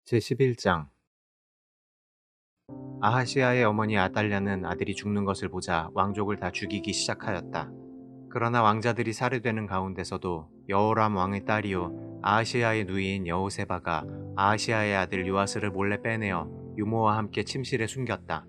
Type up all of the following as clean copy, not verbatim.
제11장. 아하시아의 어머니 아달랴는 아들이 죽는 것을 보자 왕족을 다 죽이기 시작하였다. 그러나 왕자들이 살해되는 가운데서도 여호람 왕의 딸이요 아하시아의 누이인 여호세바가 아하시아의 아들 요아스를 몰래 빼내어 유모와 함께 침실에 숨겼다.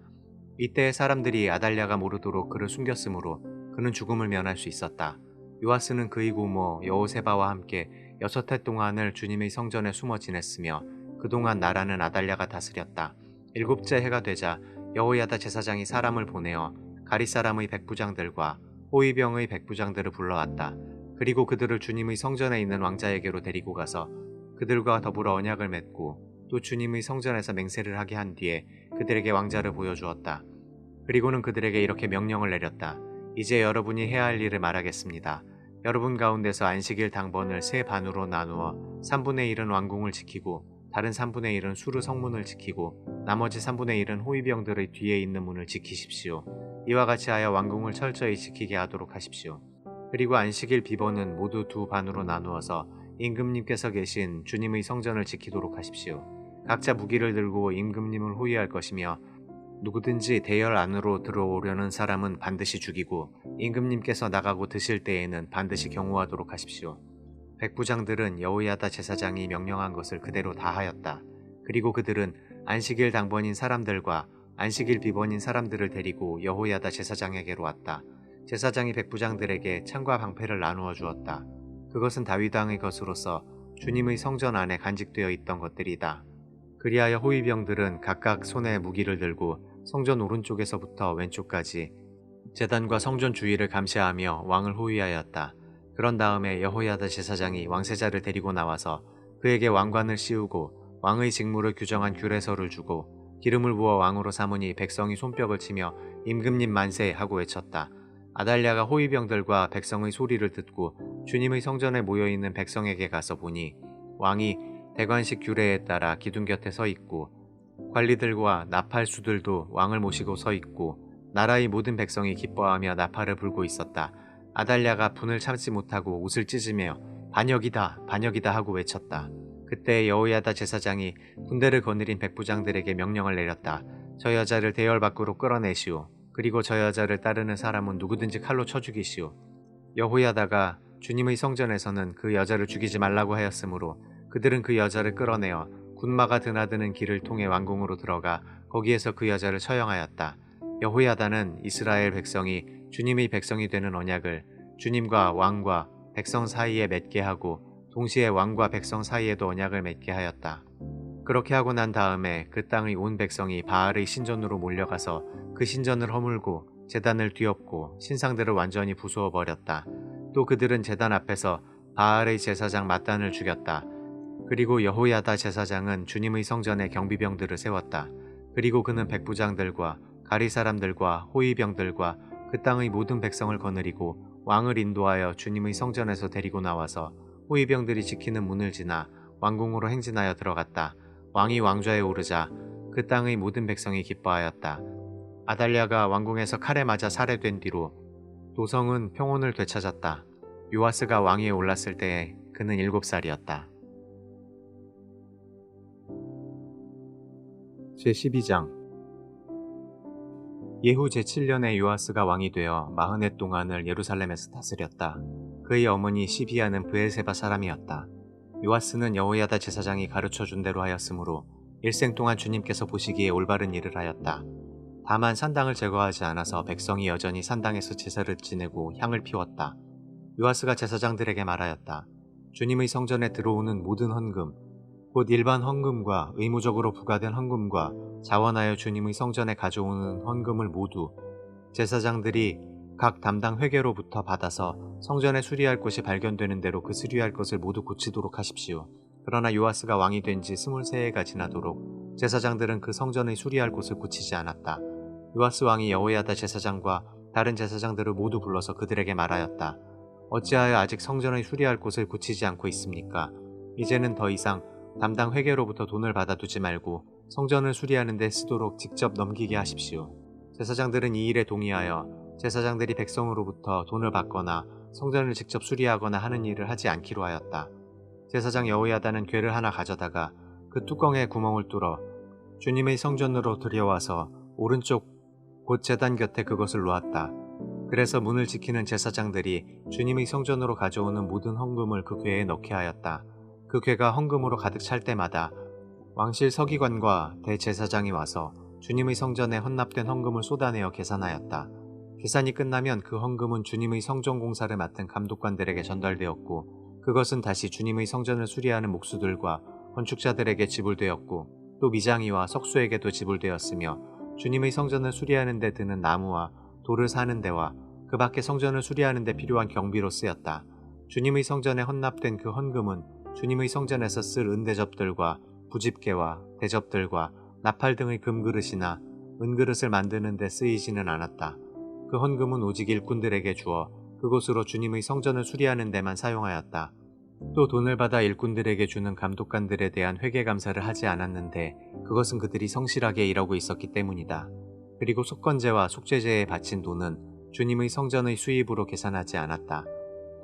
이때 사람들이 아달랴가 모르도록 그를 숨겼으므로 그는 죽음을 면할 수 있었다. 요아스는 그의 고모 여호세바와 함께 6해 동안을 주님의 성전에 숨어 지냈으며 그동안 나라는 아달랴가 다스렸다. 7째 해가 되자 여호야다 제사장이 사람을 보내어 가릿 사람의 백부장들과 호위병의 백부장들을 불러왔다. 그리고 그들을 주님의 성전에 있는 왕자에게로 데리고 가서 그들과 더불어 언약을 맺고 또 주님의 성전에서 맹세를 하게 한 뒤에 그들에게 왕자를 보여주었다. 그리고는 그들에게 이렇게 명령을 내렸다. 이제 여러분이 해야 할 일을 말하겠습니다. 여러분 가운데서 안식일 당번을 세 반으로 나누어 3분의 1은 왕궁을 지키고 다른 3분의 1은 수르 성문을 지키고 나머지 3분의 1은 호위병들의 뒤에 있는 문을 지키십시오. 이와 같이 하여 왕궁을 철저히 지키게 하도록 하십시오. 그리고 안식일 비번은 모두 두 반으로 나누어서 임금님께서 계신 주님의 성전을 지키도록 하십시오. 각자 무기를 들고 임금님을 호위할 것이며 누구든지 대열 안으로 들어오려는 사람은 반드시 죽이고 임금님께서 나가고 드실 때에는 반드시 경호하도록 하십시오. 백부장들은 여호야다 제사장이 명령한 것을 그대로 다 하였다. 그리고 그들은 안식일 당번인 사람들과 안식일 비번인 사람들을 데리고 여호야다 제사장에게로 왔다. 제사장이 백부장들에게 창과 방패를 나누어 주었다. 그것은 다윗 왕의 것으로서 주님의 성전 안에 간직되어 있던 것들이다. 그리하여 호위병들은 각각 손에 무기를 들고 성전 오른쪽에서부터 왼쪽까지 제단과 성전 주위를 감시하며 왕을 호위하였다. 그런 다음에 여호야다 제사장이 왕세자를 데리고 나와서 그에게 왕관을 씌우고 왕의 직무를 규정한 규례서를 주고 기름을 부어 왕으로 삼으니 백성이 손뼉을 치며 임금님 만세 하고 외쳤다. 아달랴가 호위병들과 백성의 소리를 듣고 주님의 성전에 모여있는 백성에게 가서 보니 왕이 대관식 규례에 따라 기둥 곁에 서 있고 관리들과 나팔수들도 왕을 모시고 서 있고 나라의 모든 백성이 기뻐하며 나팔을 불고 있었다. 아달랴가 분을 참지 못하고 옷을 찢으며 반역이다 반역이다 하고 외쳤다. 그때 여호야다 제사장이 군대를 거느린 백부장들에게 명령을 내렸다. 저 여자를 대열 밖으로 끌어내시오. 그리고 저 여자를 따르는 사람은 누구든지 칼로 쳐 죽이시오. 여호야다가 주님의 성전에서는 그 여자를 죽이지 말라고 하였으므로 그들은 그 여자를 끌어내어 군마가 드나드는 길을 통해 왕궁으로 들어가 거기에서 그 여자를 처형하였다. 여호야다는 이스라엘 백성이 주님의 백성이 되는 언약을 주님과 왕과 백성 사이에 맺게 하고 동시에 왕과 백성 사이에도 언약을 맺게 하였다. 그렇게 하고 난 다음에 그 땅의 온 백성이 바알의 신전으로 몰려가서 그 신전을 허물고 제단을 뒤엎고 신상들을 완전히 부수어 버렸다. 또 그들은 제단 앞에서 바알의 제사장 mat단을 죽였다. 그리고 여호야다 제사장은 주님의 성전에 경비병들을 세웠다. 그리고 그는 백부장들과 가리 사람들과 호위병들과 그 땅의 모든 백성을 거느리고 왕을 인도하여 주님의 성전에서 데리고 나와서 호위병들이 지키는 문을 지나 왕궁으로 행진하여 들어갔다. 왕이 왕좌에 오르자 그 땅의 모든 백성이 기뻐하였다. 아달랴가 왕궁에서 칼에 맞아 살해된 뒤로 도성은 평온을 되찾았다. 요아스가 왕위에 올랐을 때에 그는 7살이었다. 제12장. 예후 제7년에 요아스가 왕이 되어 40해 동안을 예루살렘에서 다스렸다. 그의 어머니 시비아는 브엘세바 사람이었다. 요아스는 여호야다 제사장이 가르쳐준 대로 하였으므로 일생 동안 주님께서 보시기에 올바른 일을 하였다. 다만 산당을 제거하지 않아서 백성이 여전히 산당에서 제사를 지내고 향을 피웠다. 요아스가 제사장들에게 말하였다. 주님의 성전에 들어오는 모든 헌금, 곧 일반 헌금과 의무적으로 부과된 헌금과 자원하여 주님의 성전에 가져오는 헌금을 모두 제사장들이 각 담당 회계로부터 받아서 성전에 수리할 곳이 발견되는 대로 그 수리할 것을 모두 고치도록 하십시오. 그러나 요아스가 왕이 된 지 23해가 지나도록 제사장들은 그 성전의 수리할 곳을 고치지 않았다. 요아스 왕이 여호야다 제사장과 다른 제사장들을 모두 불러서 그들에게 말하였다. 어찌하여 아직 성전의 수리할 곳을 고치지 않고 있습니까? 이제는 더 이상 담당 회계로부터 돈을 받아두지 말고 성전을 수리하는 데 쓰도록 직접 넘기게 하십시오. 제사장들은 이 일에 동의하여 제사장들이 백성으로부터 돈을 받거나 성전을 직접 수리하거나 하는 일을 하지 않기로 하였다. 제사장 여호야다는 궤를 하나 가져다가 그 뚜껑에 구멍을 뚫어 주님의 성전으로 들여와서 오른쪽 곧 제단 곁에 그것을 놓았다. 그래서 문을 지키는 제사장들이 주님의 성전으로 가져오는 모든 헌금을 그 궤에 넣게 하였다. 그 궤가 헌금으로 가득 찰 때마다 왕실 서기관과 대제사장이 와서 주님의 성전에 헌납된 헌금을 쏟아내어 계산하였다. 계산이 끝나면 그 헌금은 주님의 성전 공사를 맡은 감독관들에게 전달되었고, 그것은 다시 주님의 성전을 수리하는 목수들과 건축자들에게 지불되었고, 또 미장이와 석수에게도 지불되었으며, 주님의 성전을 수리하는 데 드는 나무와 돌을 사는 데와 그 밖에 성전을 수리하는 데 필요한 경비로 쓰였다. 주님의 성전에 헌납된 그 헌금은 주님의 성전에서 쓸 은대접들과 부집개와 대접들과 나팔 등의 금그릇이나 은그릇을 만드는 데 쓰이지는 않았다. 그 헌금은 오직 일꾼들에게 주어 그곳으로 주님의 성전을 수리하는 데만 사용하였다. 또 돈을 받아 일꾼들에게 주는 감독관들에 대한 회계감사를 하지 않았는데 그것은 그들이 성실하게 일하고 있었기 때문이다. 그리고 속건제와 속죄제에 바친 돈은 주님의 성전의 수입으로 계산하지 않았다.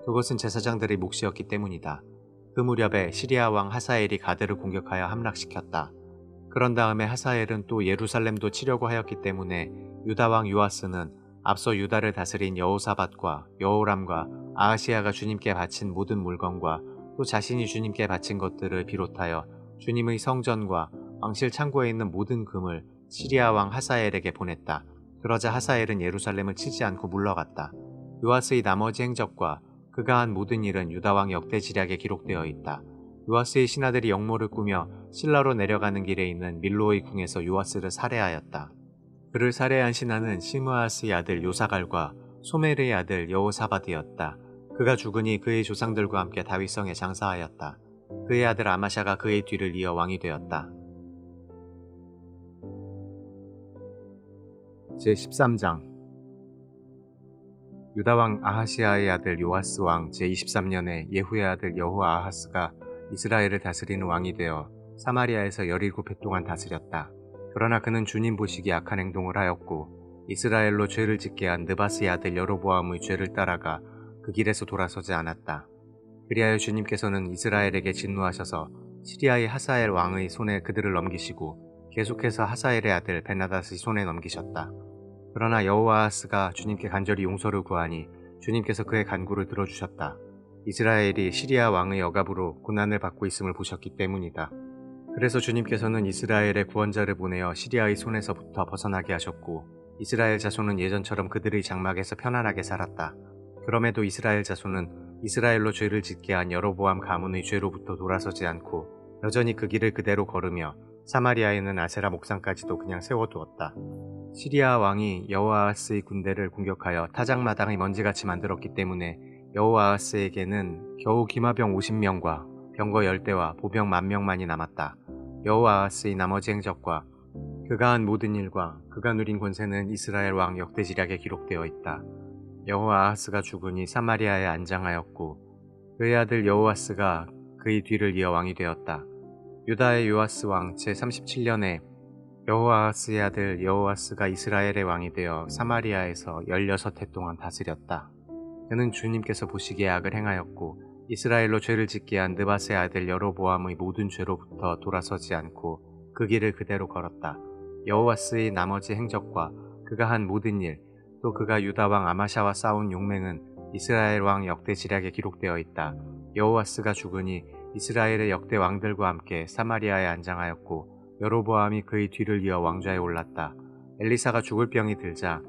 그것은 제사장들의 몫이었기 때문이다. 그 무렵에 시리아 왕 하사엘이 가드를 공격하여 함락시켰다. 그런 다음에 하사엘은 또 예루살렘도 치려고 하였기 때문에 유다 왕 요아스는 앞서 유다를 다스린 여호사밧과 여호람과 아하시아가 주님께 바친 모든 물건과 또 자신이 주님께 바친 것들을 비롯하여 주님의 성전과 왕실 창고에 있는 모든 금을 시리아 왕 하사엘에게 보냈다. 그러자 하사엘은 예루살렘을 치지 않고 물러갔다. 요아스의 나머지 행적과 그가 한 모든 일은 유다 왕 역대지략에 기록되어 있다. 요아스의 신하들이 역모를 꾸며 실라로 내려가는 길에 있는 밀로의 궁에서 요아스를 살해하였다. 그를 살해한 신하는 시므아스의 아들 요사갈과 소멜의 아들 여호사밧이었다. 그가 죽으니 그의 조상들과 함께 다윗성에 장사하였다. 그의 아들 아마샤가 그의 뒤를 이어 왕이 되었다. 제13장 유다왕 아하시아의 아들 요아스 왕 제23년에 예후의 아들 여호아하스가 이스라엘을 다스리는 왕이 되어 사마리아에서 17해 동안 다스렸다. 그러나 그는 주님 보시기에 악한 행동을 하였고 이스라엘로 죄를 짓게 한 느바스의 아들 여로보암의 죄를 따라가 그 길에서 돌아서지 않았다. 그리하여 주님께서는 이스라엘에게 진노하셔서 시리아의 하사엘 왕의 손에 그들을 넘기시고 계속해서 하사엘의 아들 베나닷의 손에 넘기셨다. 그러나 여호아하스가 주님께 간절히 용서를 구하니 주님께서 그의 간구를 들어주셨다. 이스라엘이 시리아 왕의 억압으로 고난을 받고 있음을 보셨기 때문이다. 그래서 주님께서는 이스라엘의 구원자를 보내어 시리아의 손에서부터 벗어나게 하셨고 이스라엘 자손은 예전처럼 그들의 장막에서 편안하게 살았다. 그럼에도 이스라엘 자손은 이스라엘로 죄를 짓게 한 여로보암 가문의 죄로부터 돌아서지 않고 여전히 그 길을 그대로 걸으며 사마리아에는 아세라 목상까지도 그냥 세워두었다. 시리아 왕이 여호아하스의 군대를 공격하여 타작마당의 먼지같이 만들었기 때문에 여호아하스에게는 겨우 기마병 50명과 병거 10대와 보병 10,000명만이 남았다. 여호아하스의 나머지 행적과 그가 한 모든 일과 그가 누린 권세는 이스라엘 왕 역대지략에 기록되어 있다. 여호아하스가 죽으니 사마리아에 안장하였고 그의 아들 여호아스가 그의 뒤를 이어 왕이 되었다. 유다의 요아스 왕 제37년에 여호아하스의 아들 여호아스가 이스라엘의 왕이 되어 사마리아에서 16해 동안 다스렸다. 그는 주님께서 보시기에 악을 행하였고 이스라엘로 죄를 짓게 한 느밧의 아들 여로보암의 모든 죄로부터 돌아서지 않고 그 길을 그대로 걸었다. 여호아스의 나머지 행적과 그가 한 모든 일, 또 그가 유다 왕 아마샤와 싸운 용맹은 이스라엘 왕 역대지략에 기록되어 있다. 여호아스가 죽으니 이스라엘의 역대 왕들과 함께 사마리아에 안장하였고 여로보암이 그의 뒤를 이어 왕좌에 올랐다. 엘리사가 죽을 병이 들자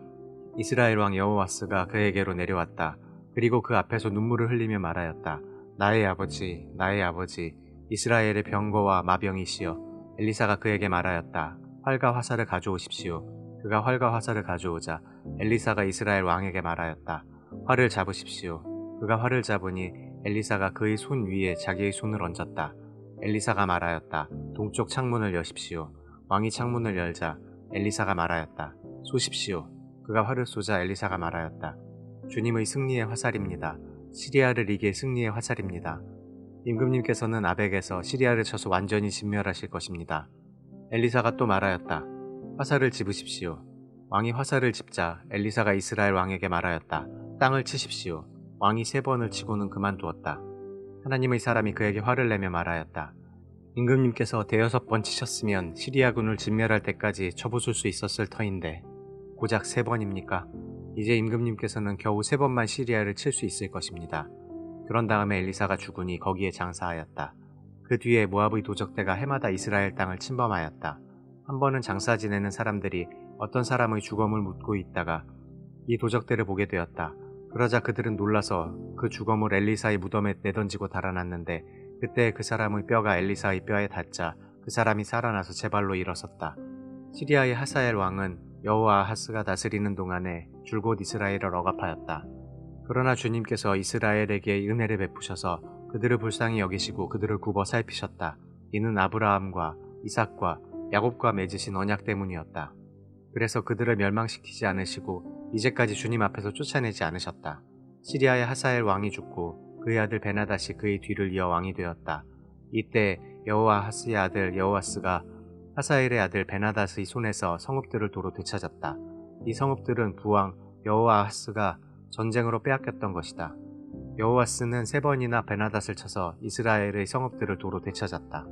이스라엘 왕 여호아스가 그에게로 내려왔다. 그리고 그 앞에서 눈물을 흘리며 말하였다. 나의 아버지, 나의 아버지, 이스라엘의 병거와 마병이시여. 엘리사가 그에게 말하였다. 활과 화살을 가져오십시오. 그가 활과 화살을 가져오자 엘리사가 이스라엘 왕에게 말하였다. 활을 잡으십시오. 그가 활을 잡으니 엘리사가 그의 손 위에 자기의 손을 얹었다. 엘리사가 말하였다. 동쪽 창문을 여십시오. 왕이 창문을 열자 엘리사가 말하였다. 쏘십시오. 그가 활을 쏘자 엘리사가 말하였다. 주님의 승리의 화살입니다. 시리아를 이길 승리의 화살입니다. 임금님께서는 아벡에서 시리아를 쳐서 완전히 진멸하실 것입니다. 엘리사가 또 말하였다. 화살을 집으십시오. 왕이 화살을 집자 엘리사가 이스라엘 왕에게 말하였다. 땅을 치십시오. 왕이 3번을 치고는 그만두었다. 하나님의 사람이 그에게 화를 내며 말하였다. 임금님께서 대여섯 번 치셨으면 시리아군을 진멸할 때까지 쳐부술 수 있었을 터인데 고작 3번입니까? 이제 임금님께서는 겨우 3번만 시리아를 칠 수 있을 것입니다. 그런 다음에 엘리사가 죽으니 거기에 장사하였다. 그 뒤에 모압의 도적대가 해마다 이스라엘 땅을 침범하였다. 한 번은 장사 지내는 사람들이 어떤 사람의 주검을 묻고 있다가 이 도적대를 보게 되었다. 그러자 그들은 놀라서 그 주검을 엘리사의 무덤에 내던지고 달아났는데 그때 그 사람의 뼈가 엘리사의 뼈에 닿자 그 사람이 살아나서 제 발로 일어섰다. 시리아의 하사엘 왕은 여호아하스가 다스리는 동안에 줄곧 이스라엘을 억압하였다. 그러나 주님께서 이스라엘에게 은혜를 베푸셔서 그들을 불쌍히 여기시고 그들을 굽어 살피셨다. 이는 아브라함과 이삭과 야곱과 맺으신 언약 때문이었다. 그래서 그들을 멸망시키지 않으시고 이제까지 주님 앞에서 쫓아내지 않으셨다. 시리아의 하사엘 왕이 죽고 그의 아들 베나닷이 그의 뒤를 이어 왕이 되었다. 이때 여호아하스의 아들 여호아스가 하사엘의 아들 베나닷의 손에서 성읍들을 도로 되찾았다. 이 성읍들은 부왕 여호아하스가 전쟁으로 빼앗겼던 것이다. 여호아스는 3번이나 베나닷을 쳐서 이스라엘의 성읍들을 도로 되찾았다.